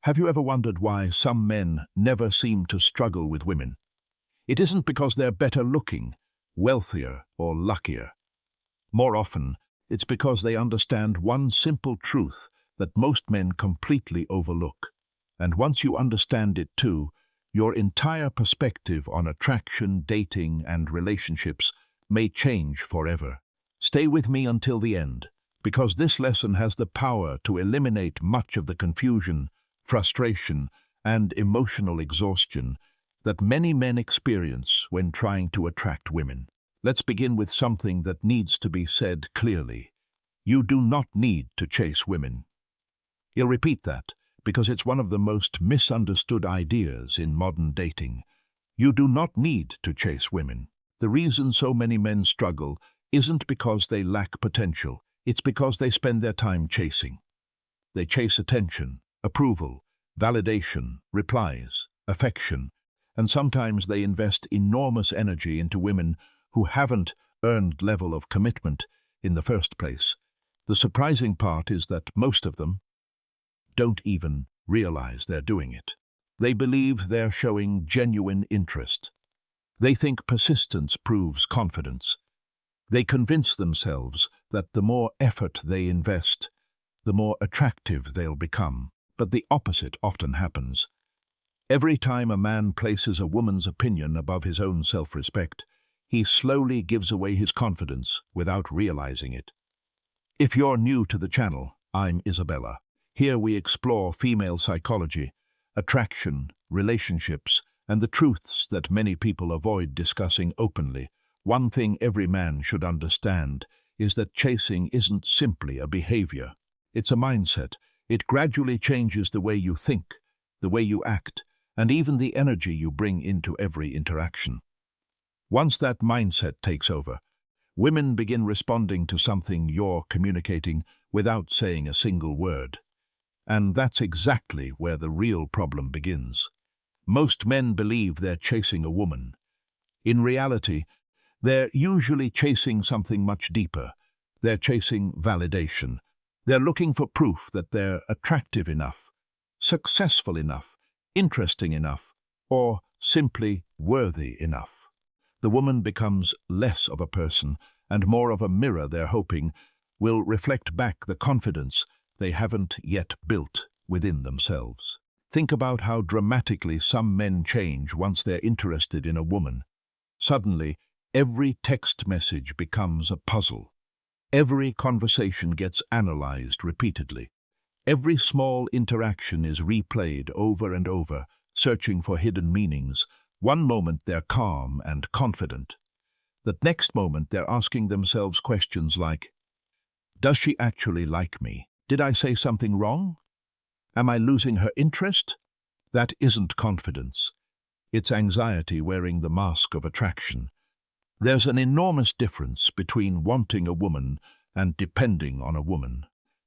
Have you ever wondered why some men never seem to struggle with women? It isn't because they're better looking, wealthier, or luckier. More often, it's because they understand one simple truth that most men completely overlook. And once you understand it too, your entire perspective on attraction, dating, and relationships may change forever. Stay with me until the end, because this lesson has the power to eliminate much of the confusion, frustration, and emotional exhaustion that many men experience when trying to attract women. Let's begin with something that needs to be said clearly. You do not need to chase women. I'll repeat that, because it's one of the most misunderstood ideas in modern dating. You do not need to chase women. The reason so many men struggle isn't because they lack potential, it's because they spend their time chasing. They chase attention, approval, validation, replies, affection, and sometimes they invest enormous energy into women who haven't earned level of commitment in the first place. The surprising part is that most of them don't even realize they're doing it. They believe they're showing genuine interest. They think persistence proves confidence. They convince themselves that the more effort they invest, the more attractive they'll become. But the opposite often happens. Every time a man places a woman's opinion above his own self-respect, he slowly gives away his confidence without realizing it. If you're new to the channel, I'm Isabella. Here we explore female psychology, attraction, relationships, and the truths that many people avoid discussing openly. One thing every man should understand is that chasing isn't simply a behavior. It's a mindset. It gradually changes the way you think, the way you act, and even the energy you bring into every interaction. Once that mindset takes over, women begin responding to something you're communicating without saying a single word. And that's exactly where the real problem begins. Most men believe they're chasing a woman. In reality, they're usually chasing something much deeper. They're chasing validation. They're looking for proof that they're attractive enough, successful enough, interesting enough, or simply worthy enough. The woman becomes less of a person and more of a mirror they're hoping will reflect back the confidence they haven't yet built within themselves. Think about how dramatically some men change once they're interested in a woman. Suddenly, every text message becomes a puzzle. Every conversation gets analyzed repeatedly. Every small interaction is replayed over and over, searching for hidden meanings. One moment they're calm and confident. The next moment they're asking themselves questions like, does she actually like me? Did I say something wrong? Am I losing her interest? That isn't confidence. It's anxiety wearing the mask of attraction. There's an enormous difference between wanting a woman and depending on a woman.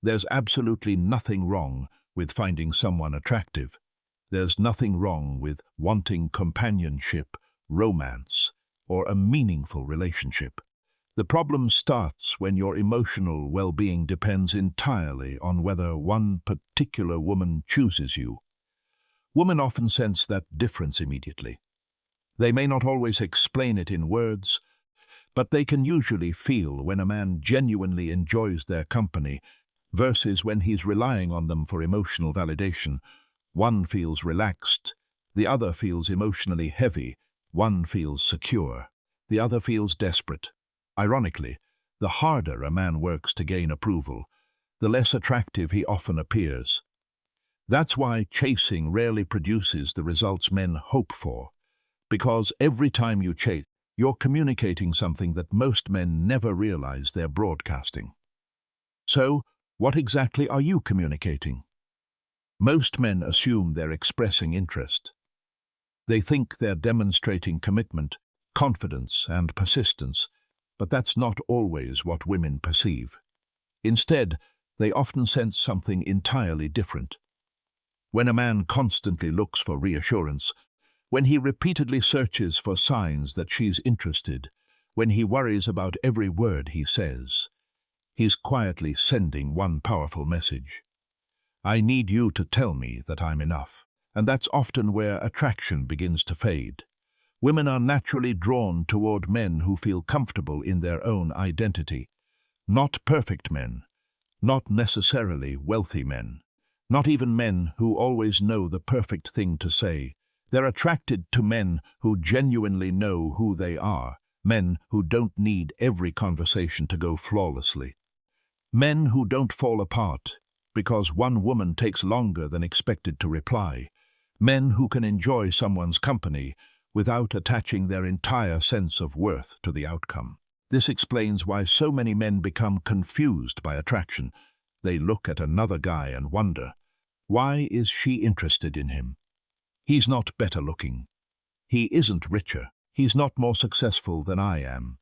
There's absolutely nothing wrong with finding someone attractive. There's nothing wrong with wanting companionship, romance, or a meaningful relationship. The problem starts when your emotional well-being depends entirely on whether one particular woman chooses you. Women often sense that difference immediately. They may not always explain it in words, but they can usually feel when a man genuinely enjoys their company versus when he's relying on them for emotional validation. One feels relaxed, the other feels emotionally heavy, one feels secure, the other feels desperate. Ironically, the harder a man works to gain approval, the less attractive he often appears. That's why chasing rarely produces the results men hope for, because every time you chase, you're communicating something that most men never realize they're broadcasting. So, what exactly are you communicating? Most men assume they're expressing interest. They think they're demonstrating commitment, confidence, and persistence, but that's not always what women perceive. Instead, they often sense something entirely different. When a man constantly looks for reassurance, when he repeatedly searches for signs that she's interested, when he worries about every word he says, he's quietly sending one powerful message. I need you to tell me that I'm enough. And that's often where attraction begins to fade. Women are naturally drawn toward men who feel comfortable in their own identity. Not perfect men, not necessarily wealthy men, not even men who always know the perfect thing to say. They're attracted to men who genuinely know who they are, men who don't need every conversation to go flawlessly. Men who don't fall apart because one woman takes longer than expected to reply. Men who can enjoy someone's company without attaching their entire sense of worth to the outcome. This explains why so many men become confused by attraction. They look at another guy and wonder, why is she interested in him? He's not better looking. He isn't richer. He's not more successful than I am.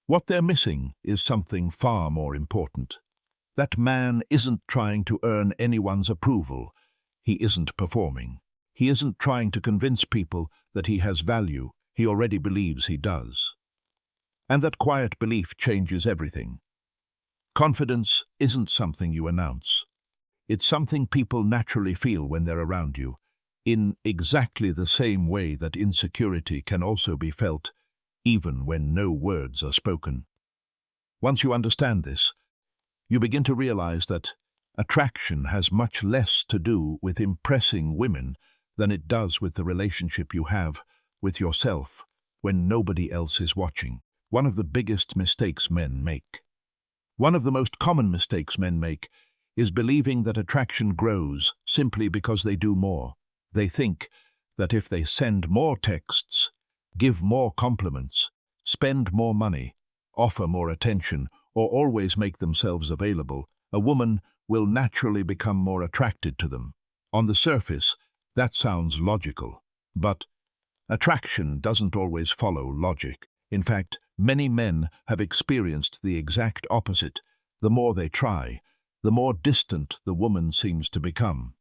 What they're missing is something far more important. That man isn't trying to earn anyone's approval. He isn't performing. He isn't trying to convince people that he has value. He already believes he does. And that quiet belief changes everything. Confidence isn't something you announce. It's something people naturally feel when they're around you, in exactly the same way that insecurity can also be felt, even when no words are spoken. Once you understand this, you begin to realize that attraction has much less to do with impressing women than it does with the relationship you have with yourself when nobody else is watching. One of the biggest mistakes men make. One of the most common mistakes men make is believing that attraction grows simply because they do more. They think that if they send more texts, give more compliments, spend more money, offer more attention, or always make themselves available, a woman will naturally become more attracted to them. On the surface, that sounds logical, but attraction doesn't always follow logic. In fact, many men have experienced the exact opposite. The more they try, the more distant the woman seems to become.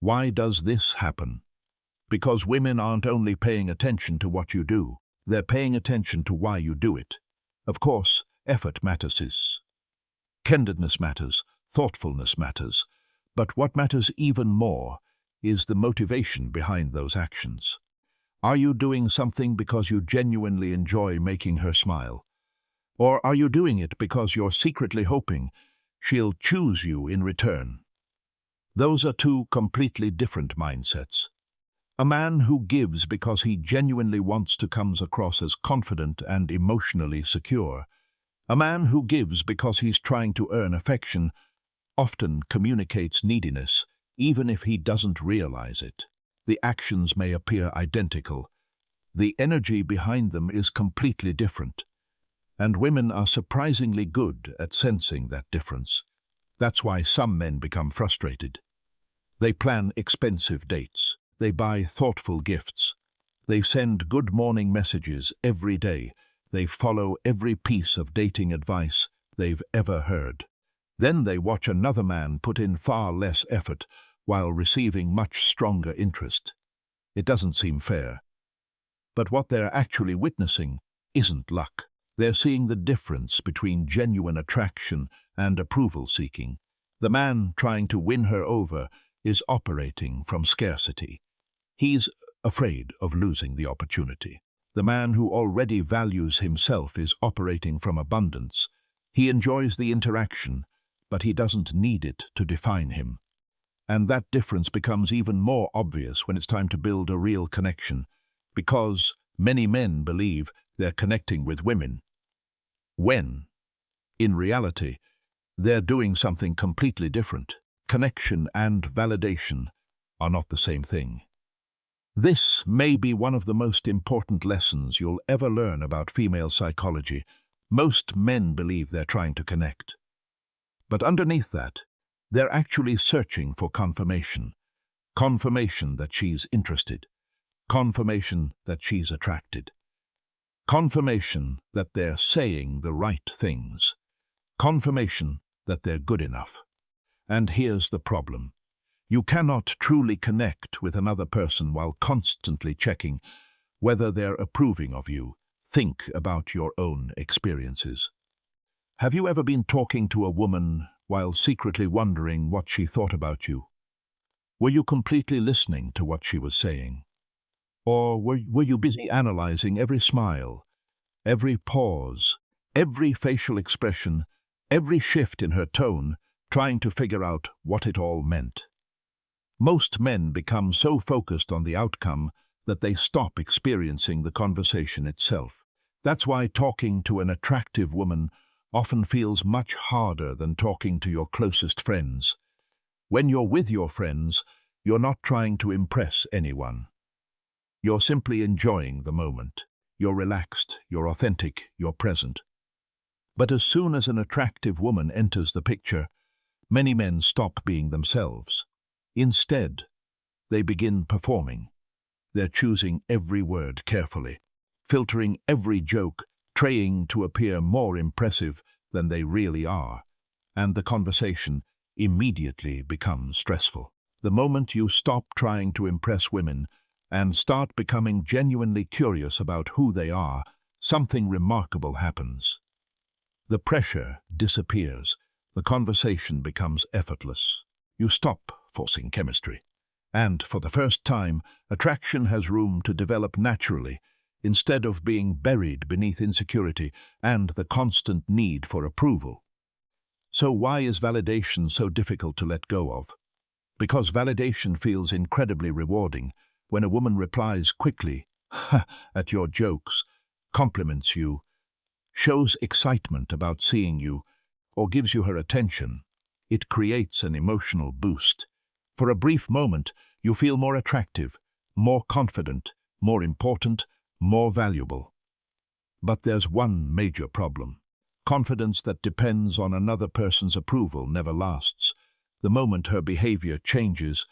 Why does this happen? Because women aren't only paying attention to what you do, they're paying attention to why you do it. Of course, effort matters. Candidness matters, thoughtfulness matters, but what matters even more is the motivation behind those actions. Are you doing something because you genuinely enjoy making her smile? Or are you doing it because you're secretly hoping she'll choose you in return? Those are two completely different mindsets. A man who gives because he genuinely wants to comes across as confident and emotionally secure. A man who gives because he's trying to earn affection often communicates neediness, even if he doesn't realize it. The actions may appear identical. The energy behind them is completely different. And women are surprisingly good at sensing that difference. That's why some men become frustrated. They plan expensive dates. They buy thoughtful gifts. They send good morning messages every day. They follow every piece of dating advice they've ever heard. Then they watch another man put in far less effort while receiving much stronger interest. It doesn't seem fair. But what they're actually witnessing isn't luck. They're seeing the difference between genuine attraction and approval seeking. The man trying to win her over is operating from scarcity. He's afraid of losing the opportunity. The man who already values himself is operating from abundance. He enjoys the interaction, but he doesn't need it to define him. And that difference becomes even more obvious when it's time to build a real connection, because many men believe they're connecting with women, when, in reality, they're doing something completely different. Connection and validation are not the same thing. This may be one of the most important lessons you'll ever learn about female psychology. Most men believe they're trying to connect. But underneath that, they're actually searching for confirmation. Confirmation that she's interested. Confirmation that she's attracted. Confirmation that they're saying the right things. Confirmation that they're good enough. And here's the problem. You cannot truly connect with another person while constantly checking whether they're approving of you. Think about your own experiences. Have you ever been talking to a woman while secretly wondering what she thought about you? Were you completely listening to what she was saying? Or were you busy analyzing every smile, every pause, every facial expression, every shift in her tone, trying to figure out what it all meant? Most men become so focused on the outcome that they stop experiencing the conversation itself. That's why talking to an attractive woman often feels much harder than talking to your closest friends. When you're with your friends, you're not trying to impress anyone. You're simply enjoying the moment. You're relaxed, you're authentic, you're present. But as soon as an attractive woman enters the picture, many men stop being themselves. Instead, they begin performing. They're choosing every word carefully, filtering every joke, trying to appear more impressive than they really are, and the conversation immediately becomes stressful. The moment you stop trying to impress women and start becoming genuinely curious about who they are, something remarkable happens. The pressure disappears. The conversation becomes effortless. You stop forcing chemistry. And for the first time, attraction has room to develop naturally, instead of being buried beneath insecurity and the constant need for approval. So why is validation so difficult to let go of? Because validation feels incredibly rewarding when a woman replies quickly at your jokes, compliments you, shows excitement about seeing you, or gives you her attention. It creates an emotional boost. For a brief moment, you feel more attractive, more confident, more important, more valuable. But there's one major problem. Confidence that depends on another person's approval never lasts. The moment her behavior changes,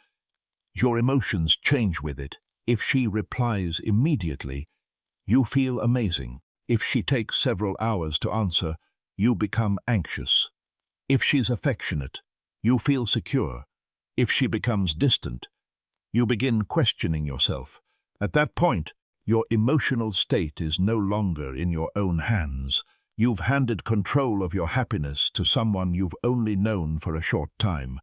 your emotions change with it. If she replies immediately, you feel amazing. If she takes several hours to answer, you become anxious. If she's affectionate, you feel secure. If she becomes distant, you begin questioning yourself. At that point, your emotional state is no longer in your own hands. You've handed control of your happiness to someone you've only known for a short time.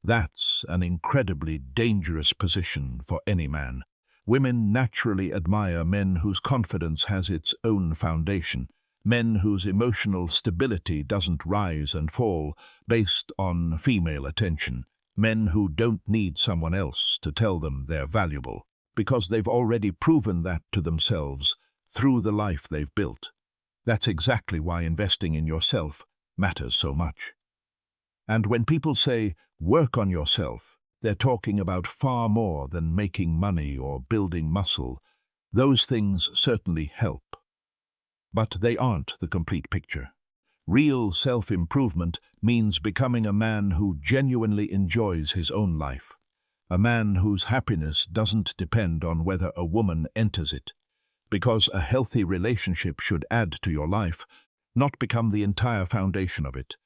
That's an incredibly dangerous position for any man. Women naturally admire men whose confidence has its own foundation, men whose emotional stability doesn't rise and fall based on female attention, men who don't need someone else to tell them they're valuable, because they've already proven that to themselves through the life they've built. That's exactly why investing in yourself matters so much. And when people say, work on yourself, they're talking about far more than making money or building muscle. Those things certainly help. But they aren't the complete picture. Real self-improvement means becoming a man who genuinely enjoys his own life, a man whose happiness doesn't depend on whether a woman enters it, because a healthy relationship should add to your life, not become the entire foundation of it.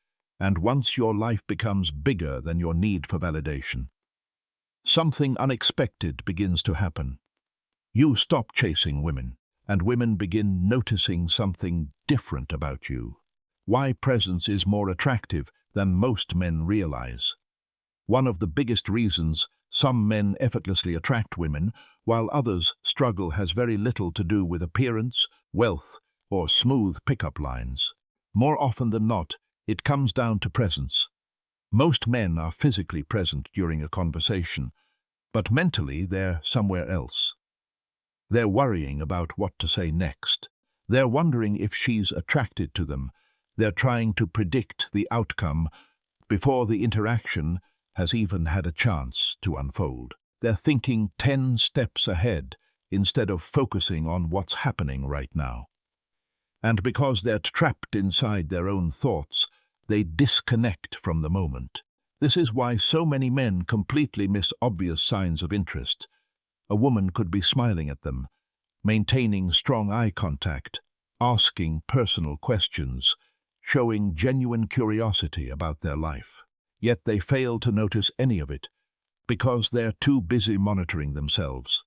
And once your life becomes bigger than your need for validation, something unexpected begins to happen. You stop chasing women, and women begin noticing something different about you. Why presence is more attractive than most men realize. One of the biggest reasons some men effortlessly attract women, while others struggle, has very little to do with appearance, wealth, or smooth pickup lines. More often than not, it comes down to presence. Most men are physically present during a conversation, but mentally they're somewhere else. They're worrying about what to say next. They're wondering if she's attracted to them. They're trying to predict the outcome before the interaction has even had a chance to unfold. They're thinking 10 steps ahead instead of focusing on what's happening right now. And because they're trapped inside their own thoughts, they disconnect from the moment. This is why so many men completely miss obvious signs of interest. A woman could be smiling at them, maintaining strong eye contact, asking personal questions, showing genuine curiosity about their life. Yet they fail to notice any of it because they're too busy monitoring themselves.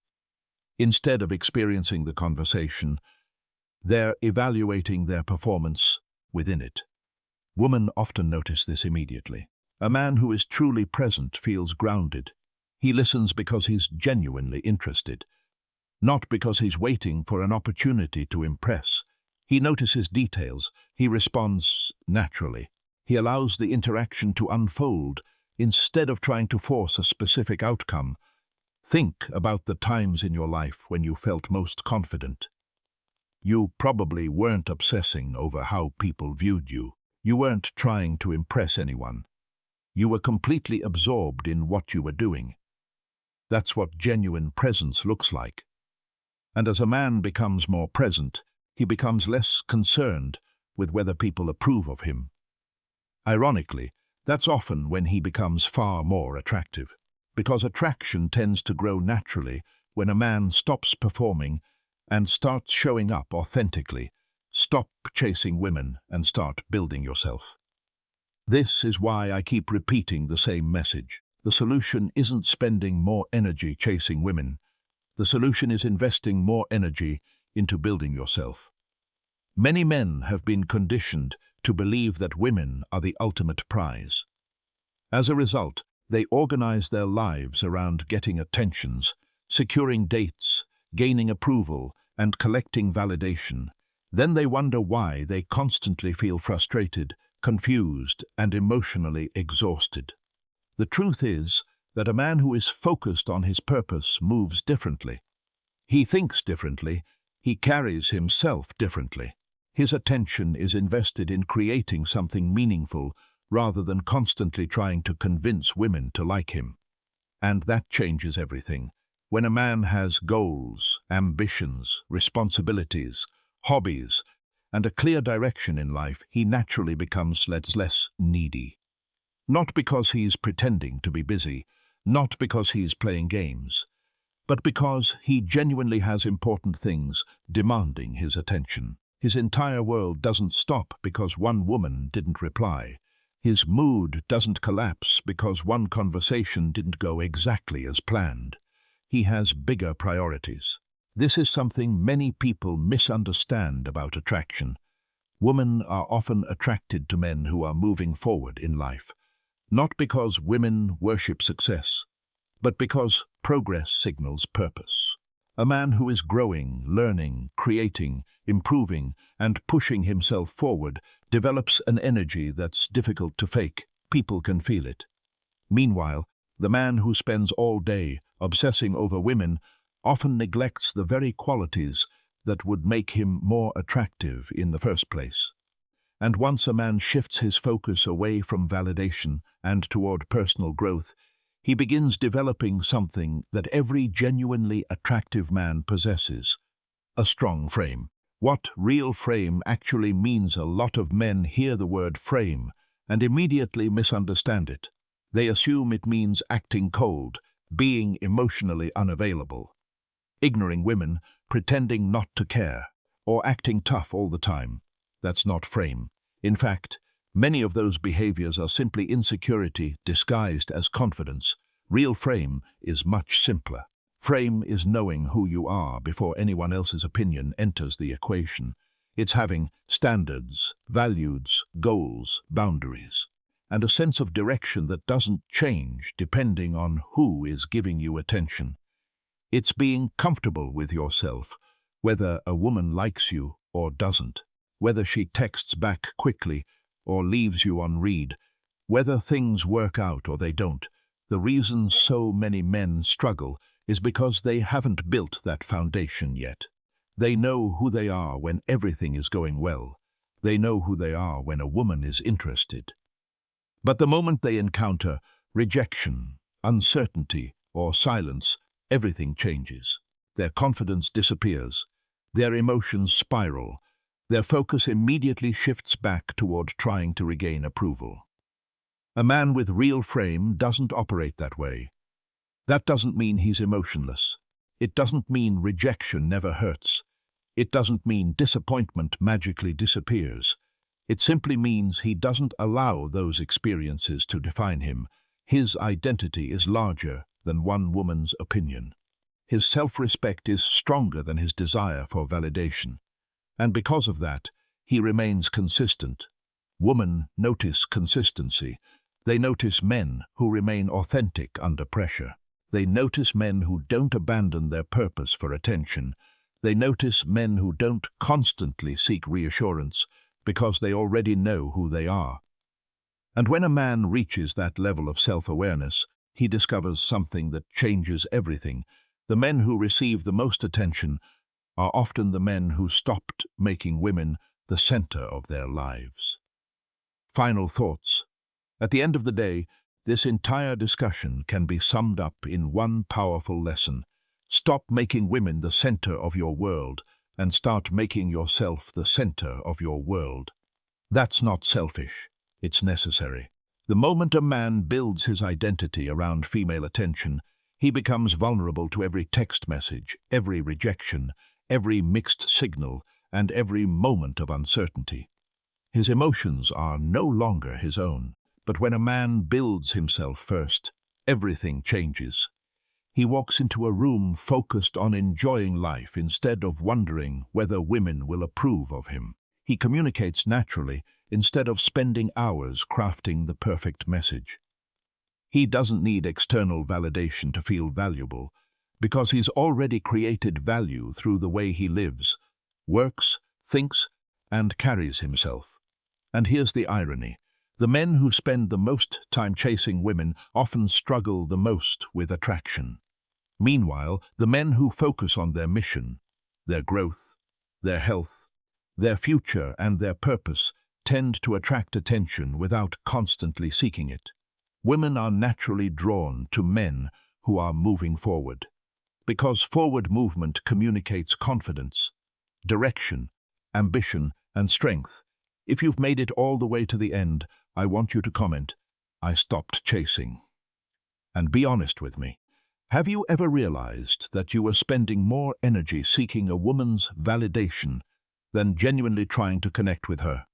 Instead of experiencing the conversation, they're evaluating their performance within it. Women often notice this immediately. A man who is truly present feels grounded. He listens because he's genuinely interested, not because he's waiting for an opportunity to impress. He notices details. He responds naturally. He allows the interaction to unfold instead of trying to force a specific outcome. Think about the times in your life when you felt most confident. You probably weren't obsessing over how people viewed you. You weren't trying to impress anyone. You were completely absorbed in what you were doing. That's what genuine presence looks like. And as a man becomes more present, he becomes less concerned with whether people approve of him. Ironically, that's often when he becomes far more attractive, because attraction tends to grow naturally when a man stops performing and starts showing up authentically. Stop chasing women and start building yourself. This is why I keep repeating the same message. The solution isn't spending more energy chasing women. The solution is investing more energy into building yourself. Many men have been conditioned to believe that women are the ultimate prize. As a result, they organize their lives around getting attentions, securing dates, gaining approval, and collecting validation. Then they wonder why they constantly feel frustrated, confused, and emotionally exhausted. The truth is that a man who is focused on his purpose moves differently. He thinks differently. He carries himself differently. His attention is invested in creating something meaningful rather than constantly trying to convince women to like him. And that changes everything. When a man has goals, ambitions, responsibilities, hobbies, and a clear direction in life, he naturally becomes less needy. Not because he's pretending to be busy, not because he's playing games, but because he genuinely has important things demanding his attention. His entire world doesn't stop because one woman didn't reply. His mood doesn't collapse because one conversation didn't go exactly as planned. He has bigger priorities. This is something many people misunderstand about attraction. Women are often attracted to men who are moving forward in life, not because women worship success, but because progress signals purpose. A man who is growing, learning, creating, improving, and pushing himself forward develops an energy that's difficult to fake. People can feel it. Meanwhile, the man who spends all day obsessing over women often neglects the very qualities that would make him more attractive in the first place. And once a man shifts his focus away from validation and toward personal growth, he begins developing something that every genuinely attractive man possesses: a strong frame. What real frame actually means, a lot of men hear the word frame and immediately misunderstand it. They assume it means acting cold, being emotionally unavailable, ignoring women, pretending not to care, or acting tough all the time. That's not frame. In fact, many of those behaviors are simply insecurity disguised as confidence. Real frame is much simpler. Frame is knowing who you are before anyone else's opinion enters the equation. It's having standards, values, goals, boundaries, and a sense of direction that doesn't change depending on who is giving you attention. It's being comfortable with yourself, whether a woman likes you or doesn't, whether she texts back quickly or leaves you on read, whether things work out or they don't. The reason so many men struggle is because they haven't built that foundation yet. They know who they are when everything is going well. They know who they are when a woman is interested. But the moment they encounter rejection, uncertainty, or silence, everything changes. Their confidence disappears. Their emotions spiral. Their focus immediately shifts back toward trying to regain approval. A man with real frame doesn't operate that way. That doesn't mean he's emotionless. It doesn't mean rejection never hurts. It doesn't mean disappointment magically disappears. It simply means he doesn't allow those experiences to define him. His identity is larger than one woman's opinion. His self-respect is stronger than his desire for validation. And because of that, he remains consistent. Women notice consistency. They notice men who remain authentic under pressure. They notice men who don't abandon their purpose for attention. They notice men who don't constantly seek reassurance because they already know who they are. And when a man reaches that level of self-awareness, he discovers something that changes everything. The men who receive the most attention are often the men who stopped making women the center of their lives. Final thoughts. At the end of the day, this entire discussion can be summed up in one powerful lesson. Stop making women the center of your world and start making yourself the center of your world. That's not selfish, it's necessary. The moment a man builds his identity around female attention, he becomes vulnerable to every text message, every rejection, every mixed signal, and every moment of uncertainty. His emotions are no longer his own. But when a man builds himself first, everything changes. He walks into a room focused on enjoying life instead of wondering whether women will approve of him. He communicates naturally instead of spending hours crafting the perfect message. He doesn't need external validation to feel valuable because he's already created value through the way he lives, works, thinks, and carries himself. And here's the irony. The men who spend the most time chasing women often struggle the most with attraction. Meanwhile, the men who focus on their mission, their growth, their health, their future, and their purpose tend to attract attention without constantly seeking it. Women are naturally drawn to men who are moving forward, because forward movement communicates confidence, direction, ambition, and strength. If you've made it all the way to the end, I want you to comment, "I stopped chasing." And be honest with me. Have you ever realized that you were spending more energy seeking a woman's validation than genuinely trying to connect with her?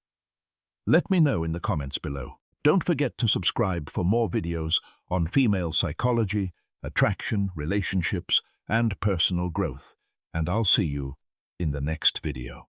Let me know in the comments below. Don't forget to subscribe for more videos on female psychology, attraction, relationships, and personal growth. And I'll see you in the next video.